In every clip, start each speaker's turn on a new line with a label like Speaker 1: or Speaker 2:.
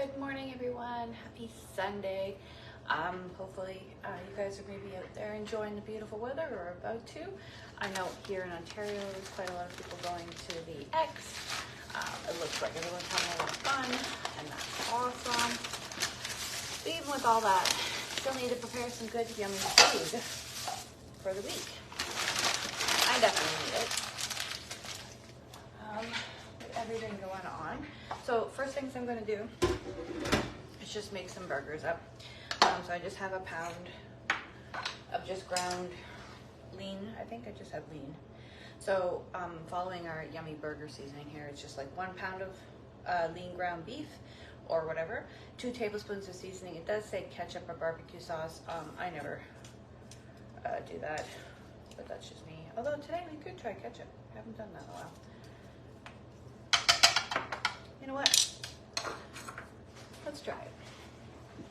Speaker 1: Good morning, everyone. Happy Sunday. Hopefully you guys are maybe out there enjoying the beautiful weather or about to. I know here in Ontario there's quite a lot of people going to the X. It looks like everyone's having a lot of fun, and that's awesome. But even with all that, still need to prepare some good, yummy food for the week. I definitely need it. With everything going on. So first things I'm going to do is just make some burgers up. So I just have a pound of just ground lean. I think I just have lean. So following our yummy burger seasoning here, it's just like 1 pound of lean ground beef or whatever, 2 tablespoons of seasoning. It does say ketchup or barbecue sauce. I never do that, but that's just me. Although today we could try ketchup. I haven't done that in a while. You know what? Let's try it.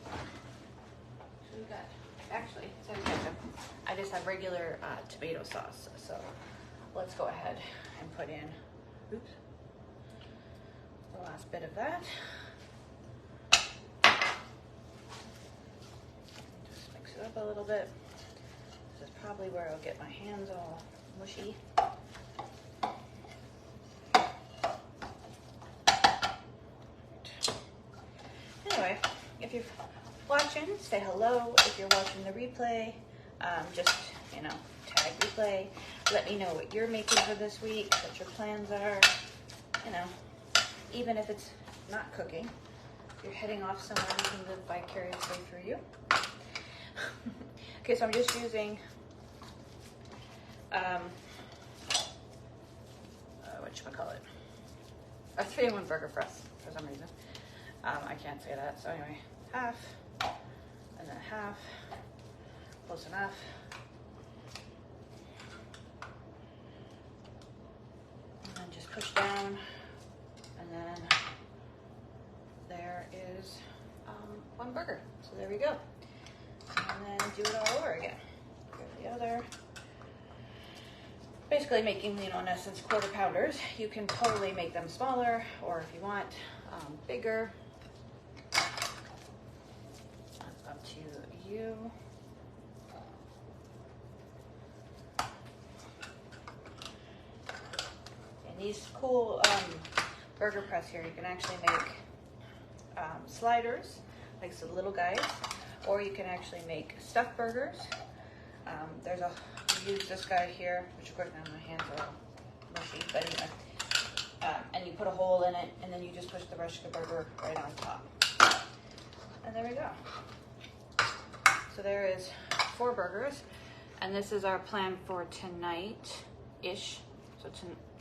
Speaker 1: So we got, actually, instead of ketchup, I just have regular tomato sauce. So let's go ahead and put in, oops, the last bit of that. Just mix it up a little bit. This is probably where I'll get my hands all mushy. Anyway, if you're watching, say hello. If you're watching the replay, just, you know, tag replay. Let me know what you're making for this week, what your plans are. You know, even if it's not cooking, if you're heading off somewhere, we can live vicariously through you. Okay, so I'm just using, whatchamacallit, a 3-in-1 burger press for some reason. I can't say that, so anyway, half, and then half, close enough. And then just push down, and then there is 1 burger. So there we go. And then do it all over again. Grab the other. Basically making, you know, in essence, 1/4 pounders. You can totally make them smaller, or if you want, bigger. Up to you. And these cool burger press here, you can actually make sliders, like some little guys, or you can actually make stuffed burgers. There's a, use this guy here, which of course now my hands are all mushy, but anyway. And you put a hole in it, and then you just push the rest of the burger right on top. And there we go. So there is 4 burgers, and this is our plan for tonight-ish. So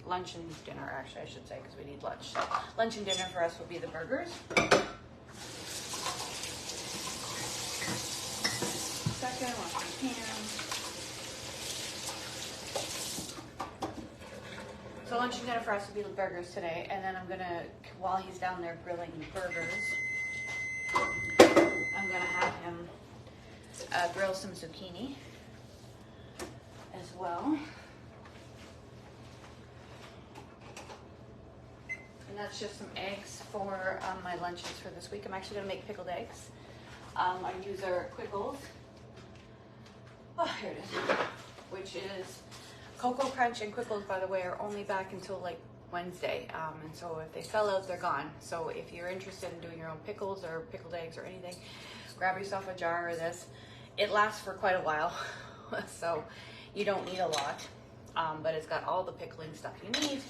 Speaker 1: lunch and dinner, actually, I should say, because we need lunch. So lunch and dinner for us will be the burgers. Second, wash my hands. So lunch and dinner for us will be the burgers today, and then I'm gonna, while he's down there grilling the burgers, I'm gonna have him grill some zucchini as well. And that's just some eggs for my lunches for this week. I'm actually gonna make pickled eggs. I use our Quickles. Oh, here it is. Which is Cocoa Crunch and Quickles, by the way, are only back until like Wednesday. And so if they sell out, they're gone. So if you're interested in doing your own pickles or pickled eggs or anything, grab yourself a jar of this. It lasts for quite a while, so you don't need a lot, but it's got all the pickling stuff you need.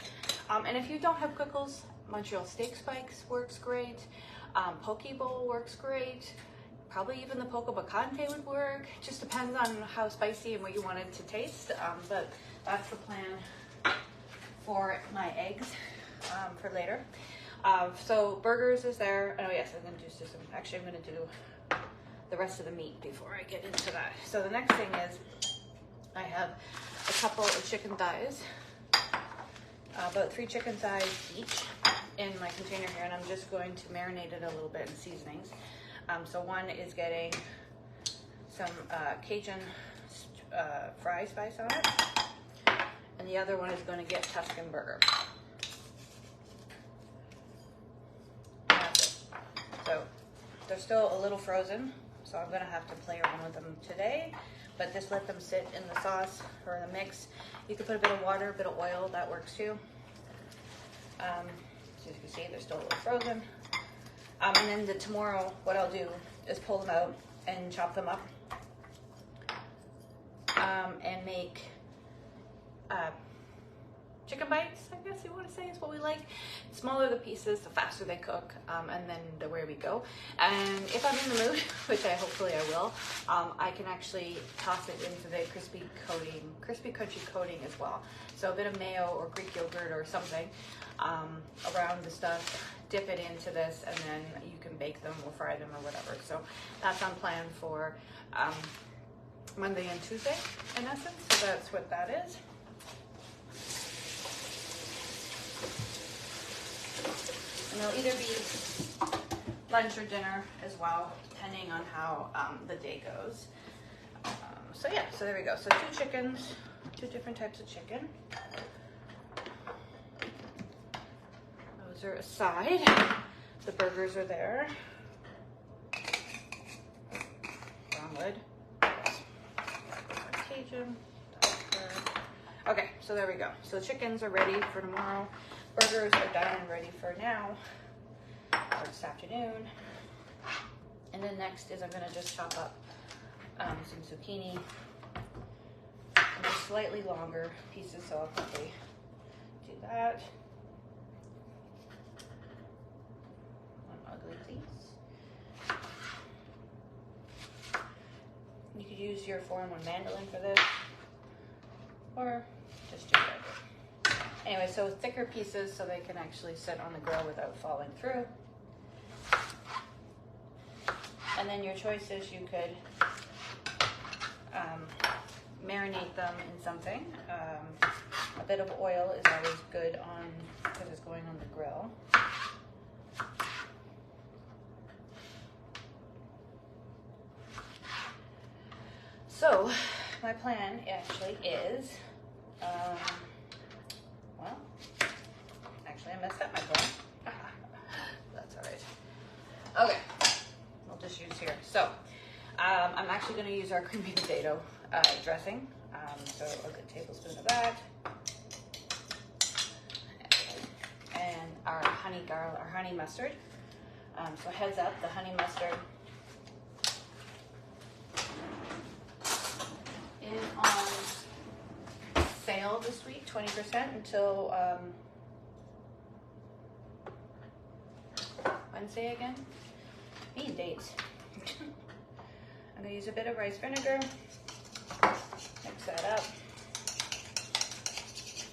Speaker 1: And if you don't have Quickles, Montreal Steak Spikes works great. Poke Bowl works great. Probably even the Poco Bacante would work. Just depends on how spicy and what you want it to taste. But that's the plan for my eggs for later. So burgers is there. Oh yes, I'm gonna do some. Actually, I'm gonna do the rest of the meat before I get into that. So the next thing is I have a couple of chicken thighs, about 3 chicken thighs each in my container here, and I'm just going to marinate it a little bit in seasonings. So one is getting some Cajun fry spice on it, and the other one is going to get Tuscan burger. So they're still a little frozen, so I'm gonna have to play around with them today, but just let them sit in the sauce or the mix. You can put a bit of water, a bit of oil, that works too. So as you can see, they're still a little frozen. And then tomorrow, what I'll do is pull them out and chop them up and make chicken bites, I guess you want to say is what we like. The smaller the pieces, the faster they cook, and then the way we go. And if I'm in the mood, which hopefully I will, I can actually toss it into the crispy crunchy coating as well. So a bit of mayo or Greek yogurt or something around the stuff, dip it into this, and then you can bake them or fry them or whatever. So that's on plan for Monday and Tuesday in essence. So that's what that is. And it'll either be lunch or dinner as well, depending on how the day goes. So yeah, so there we go. So 2 chickens, 2 different types of chicken. Those are aside. The burgers are there. Brownwood. Cajun. Okay, so there we go. So chickens are ready for tomorrow. Burgers are done and ready for now, or this afternoon. And then next is I'm gonna just chop up some zucchini into slightly longer pieces, so I'll probably do that. One ugly, please. You could use your 4-in-1 mandolin for this, or just do that. Anyway, so thicker pieces so they can actually sit on the grill without falling through. And then your choice is you could marinate them in something. A bit of oil is always good on, because it's going on the grill. So my plan actually is, well, actually I messed up my plan. That's all right. Okay, we'll just use here. So I'm actually going to use our creamy potato dressing. So a good tablespoon of that. And our honey mustard. So heads up, the honey mustard is on sale this week, 20% until Wednesday again. Mean dates. I'm gonna use a bit of rice vinegar, mix that up,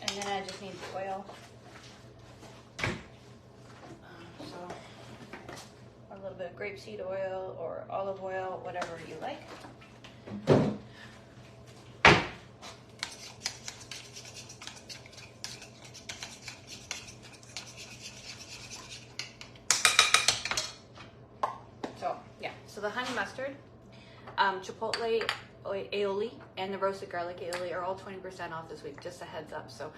Speaker 1: and then I just need the oil. So a little bit of grapeseed oil or olive oil, whatever you like. So the honey mustard, chipotle aioli, and the roasted garlic aioli are all 20% off this week, just a heads up. So,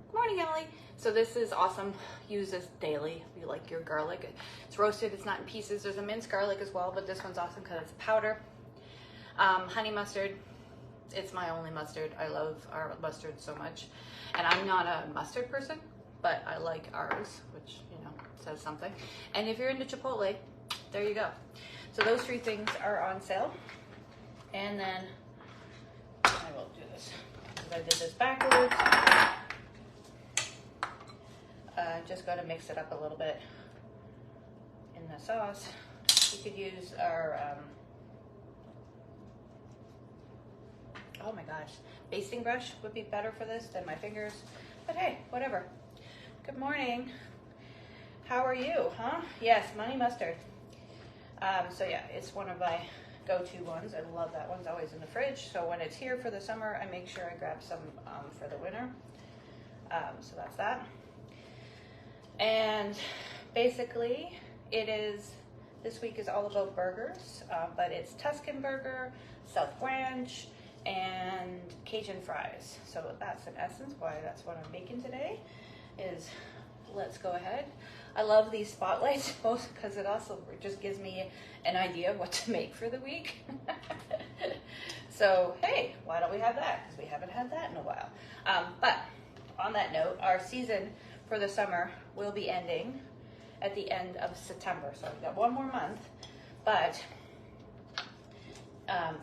Speaker 1: good morning, Emily. So this is awesome. Use this daily if you like your garlic. It's roasted, it's not in pieces. There's a minced garlic as well, but this one's awesome because it's powder. Honey mustard, it's my only mustard. I love our mustard so much. And I'm not a mustard person, but I like ours, which, you know, says something. And if you're into chipotle, there you go. So those 3 things are on sale. And then I will do this because I did this backwards. Just got to mix it up a little bit in the sauce. You could use our, oh my gosh, basting brush would be better for this than my fingers. But hey, whatever. Good morning. How are you, huh? Yes, honey mustard. So yeah, it's one of my go-to ones. I love that one. It's always in the fridge. So when it's here for the summer, I make sure I grab some for the winter. So that's that. And basically, this week is all about burgers, but it's Tuscan burger, South Ranch, and Cajun fries. So that's in essence why that's what I'm making today, is let's go ahead. I love these spotlights both because it also just gives me an idea of what to make for the week. So, hey, why don't we have that? Because we haven't had that in a while. But on that note, our season for the summer will be ending at the end of September. So we've got one more month, but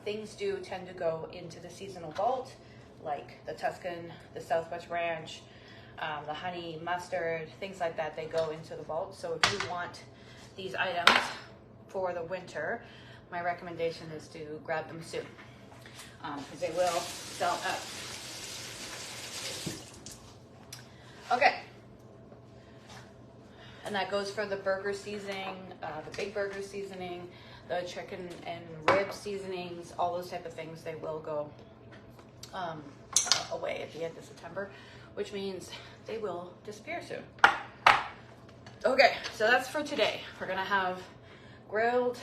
Speaker 1: things do tend to go into the seasonal vault, like the Tuscan, the Southwest Ranch, the honey mustard, things like that. They go into the vault. So if you want these items for the winter, my recommendation is to grab them soon, because they will sell out. Okay. And that goes for the burger seasoning, the big burger seasoning, the chicken and rib seasonings, all those type of things. They will go away at the end of September, which means they will disappear soon. Okay, so that's for today. We're gonna have grilled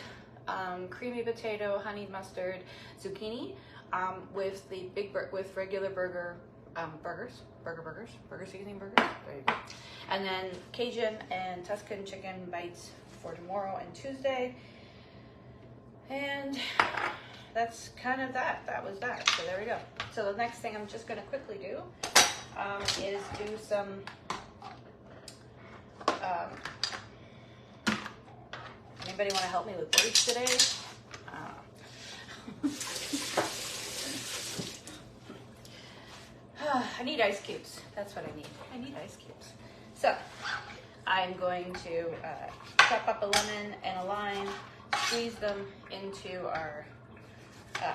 Speaker 1: creamy potato, honey mustard, zucchini with the with regular burger seasoning burgers. There you go. And then Cajun and Tuscan chicken bites for tomorrow and Tuesday. And that's kind of that. That was that. So there we go. So the next thing I'm just going to quickly do is do some anybody want to help me with words today? I need ice cubes. That's what I need. I need ice cubes. So I'm going to chop up a lemon and a lime, squeeze them into our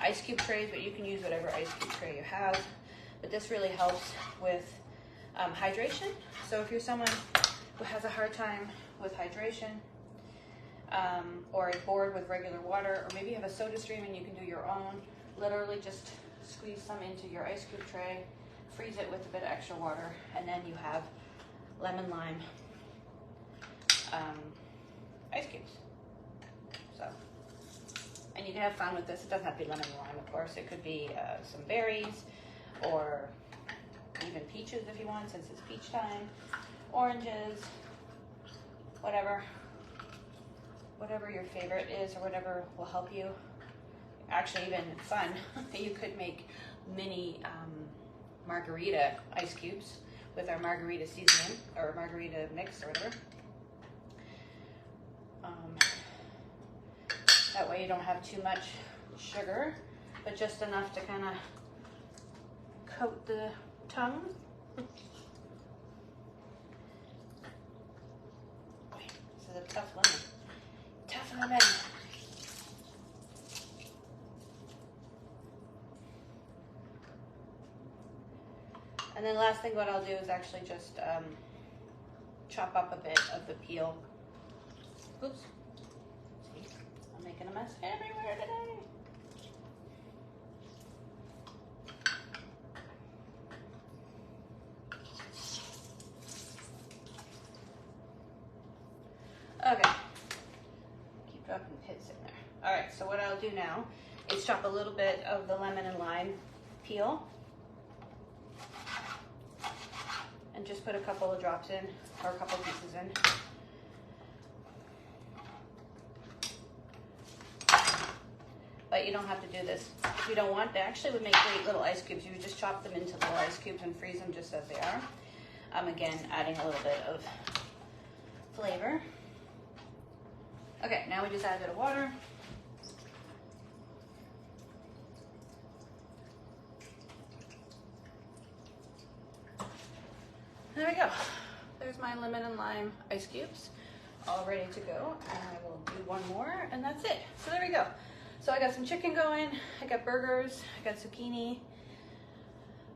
Speaker 1: ice cube trays, but you can use whatever ice cube tray you have. But this really helps with hydration. So if you're someone who has a hard time with hydration, or is bored with regular water, or maybe you have a soda stream and you can do your own, literally just squeeze some into your ice cube tray, freeze it with a bit of extra water, and then you have lemon lime ice cubes. So, and you can have fun with this. It doesn't have to be lemon lime, of course. It could be some berries, or even peaches if you want, since it's peach time, oranges, whatever your favorite is, or whatever will help you. Actually, even fun, you could make mini margarita ice cubes with our margarita seasoning, or margarita mix, or whatever. That way you don't have too much sugar, but just enough to kind of coat the tongue. This is a tough lemon. Tough lemon. And then last thing what I'll do is actually just chop up a bit of the peel. Oops. See, I'm making a mess everywhere today. Okay. Keep dropping pits in there. All right, so what I'll do now is chop a little bit of the lemon and lime peel, and just put a couple of drops in, or a couple pieces in. But you don't have to do this if you don't want. They actually would make great little ice cubes. You would just chop them into little ice cubes and freeze them just as they are. Again, adding a little bit of flavor. Okay, now we just add a bit of water. There we go. There's my lemon and lime ice cubes, all ready to go. And I will do one more, and that's it. So there we go. So I got some chicken going, I got burgers, I got zucchini,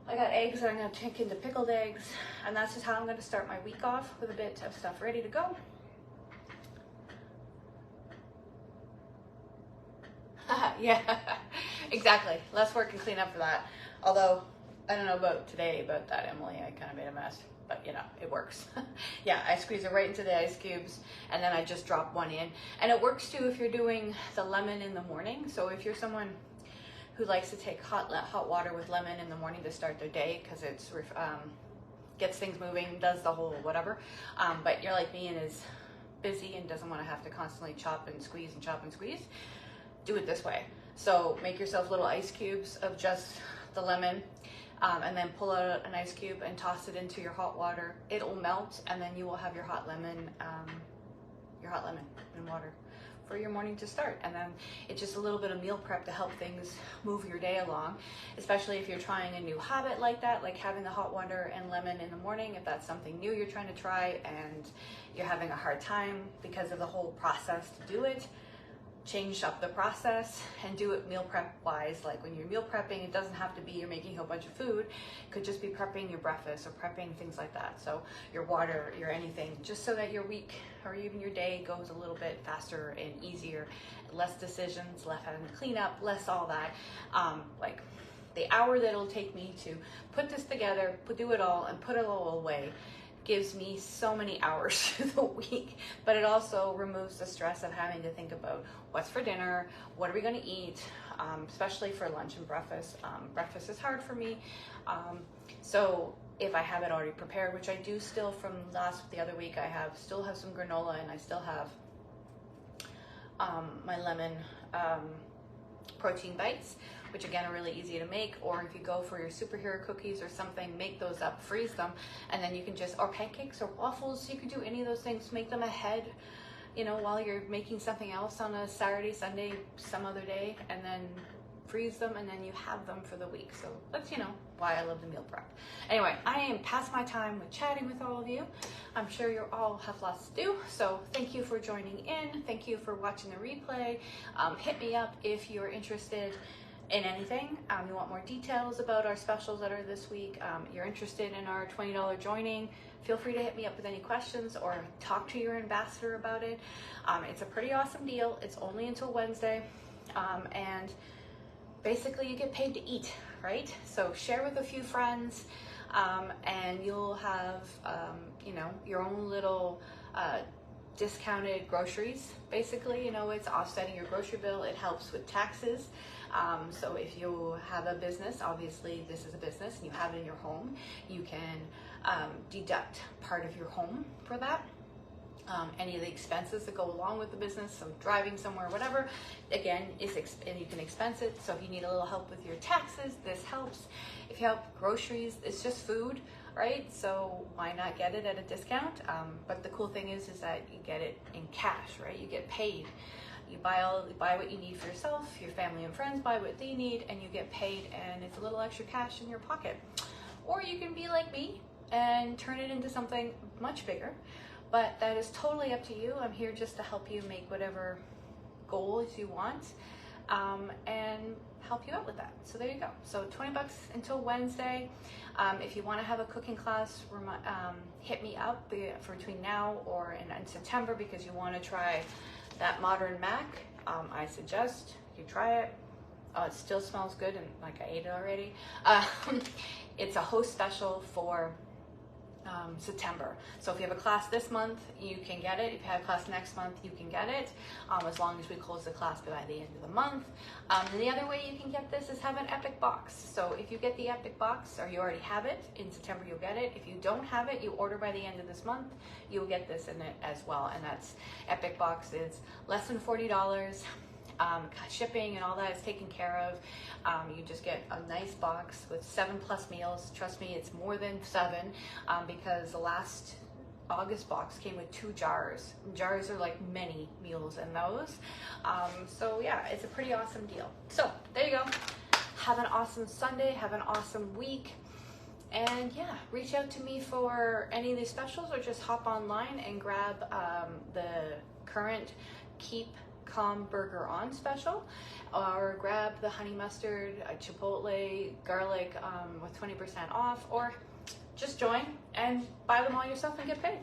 Speaker 1: I got eggs that I'm gonna take into pickled eggs, and that's just how I'm gonna start my week off, with a bit of stuff ready to go. Yeah, exactly. Less work and clean up for that. Although, I don't know about today, but that Emily, I kind of made a mess. But you know, it works. Yeah, I squeeze it right into the ice cubes, and then I just drop one in. And it works too if you're doing the lemon in the morning. So if you're someone who likes to take hot water with lemon in the morning to start their day, because it's gets things moving, does the whole whatever. But you're like me and is busy and doesn't want to have to constantly chop and squeeze and chop and squeeze. Do it this way. So make yourself little ice cubes of just the lemon, and then pull out an ice cube and toss it into your hot water. It'll melt, and then you will have your hot lemon in water for your morning to start. And then it's just a little bit of meal prep to help things move your day along, especially if you're trying a new habit like that, like having the hot water and lemon in the morning. If that's something new you're trying to try and you're having a hard time because of the whole process to do it, change up the process and do it meal prep wise. Like when you're meal prepping, it doesn't have to be you're making a whole bunch of food. It could just be prepping your breakfast or prepping things like that. So your water, your anything, just so that your week or even your day goes a little bit faster and easier. Less decisions, less having to clean up, less all that. Like the hour that it'll take me to put this together, do it all and put it all away gives me so many hours through the week, but it also removes the stress of having to think about what's for dinner, what are we going to eat, especially for lunch and breakfast. Breakfast is hard for me, so if I have it already prepared, which I do still from the other week, I still have some granola and I still have my lemon protein bites, which again are really easy to make. Or if you go for your superhero cookies or something, make those up, freeze them, and then you can just, or pancakes or waffles, you can do any of those things, make them ahead, you know, while you're making something else on a Saturday, Sunday, some other day, and then freeze them, and then you have them for the week. So that's, you know, why I love the meal prep. Anyway, I am past my time with chatting with all of you. I'm sure you all have lots to do, so thank you for joining in. Thank you for watching the replay. Hit me up if you're interested in anything. You want more details about our specials that are this week. You're interested in our $20 joining. Feel free to hit me up with any questions or talk to your ambassador about it. It's a pretty awesome deal. It's only until Wednesday, and basically you get paid to eat, right? So share with a few friends, and you'll have you know, your own little discounted groceries. Basically, you know, it's offsetting your grocery bill. It helps with taxes. So if you have a business, obviously this is a business and you have it in your home, you can deduct part of your home for that. Any of the expenses that go along with the business, so driving somewhere, whatever, again, and you can expense it. So if you need a little help with your taxes, this helps. If you help groceries, it's just food, right? So why not get it at a discount? But the cool thing is that you get it in cash, right? You get paid. You buy what you need for yourself, your family and friends buy what they need, and you get paid, and it's a little extra cash in your pocket. Or you can be like me and turn it into something much bigger, but that is totally up to you. I'm here just to help you make whatever goals you want, and help you out with that. So there you go. So $20 until Wednesday. If you want to have a cooking class, hit me up for between now or in September, because you want to try that modern mac. I suggest you try it. It still smells good, and like I ate it already. It's a host special for September. So if you have a class this month, you can get it. If you have a class next month, you can get it, as long as we close the class by the end of the month. And the other way you can get this is have an Epic box. So if you get the Epic box, or you already have it, in September you'll get it. If you don't have it, you order by the end of this month, you'll get this in it as well. And that's Epic box is less than $40. Shipping and all that is taken care of. You just get a nice box with 7+ meals. Trust me, it's more than 7, because the last August box came with 2 jars. Jars are like many meals in those. So yeah, it's a pretty awesome deal. So there you go. Have an awesome Sunday. Have an awesome week. And yeah, reach out to me for any of these specials, or just hop online and grab the current Keep Calm Burger On special, or grab the honey mustard, chipotle, garlic with 20% off, or just join and buy them all yourself and get paid.